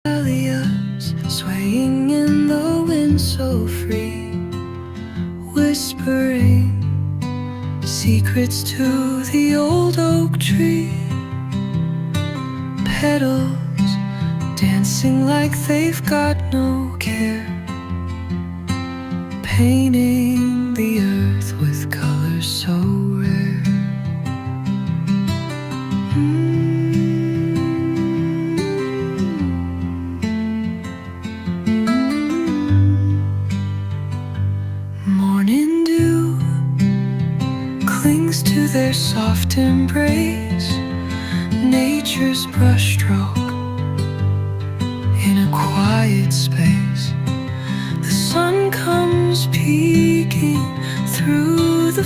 Dahlias swaying in the wind so free, whispering secrets to the old oak tree. Petals dancing like they've got no care, painting the earth with colors so rare. Morning dew clings to their soft embrace, nature's brushstroke in a quiet space. The sun comes peeking through the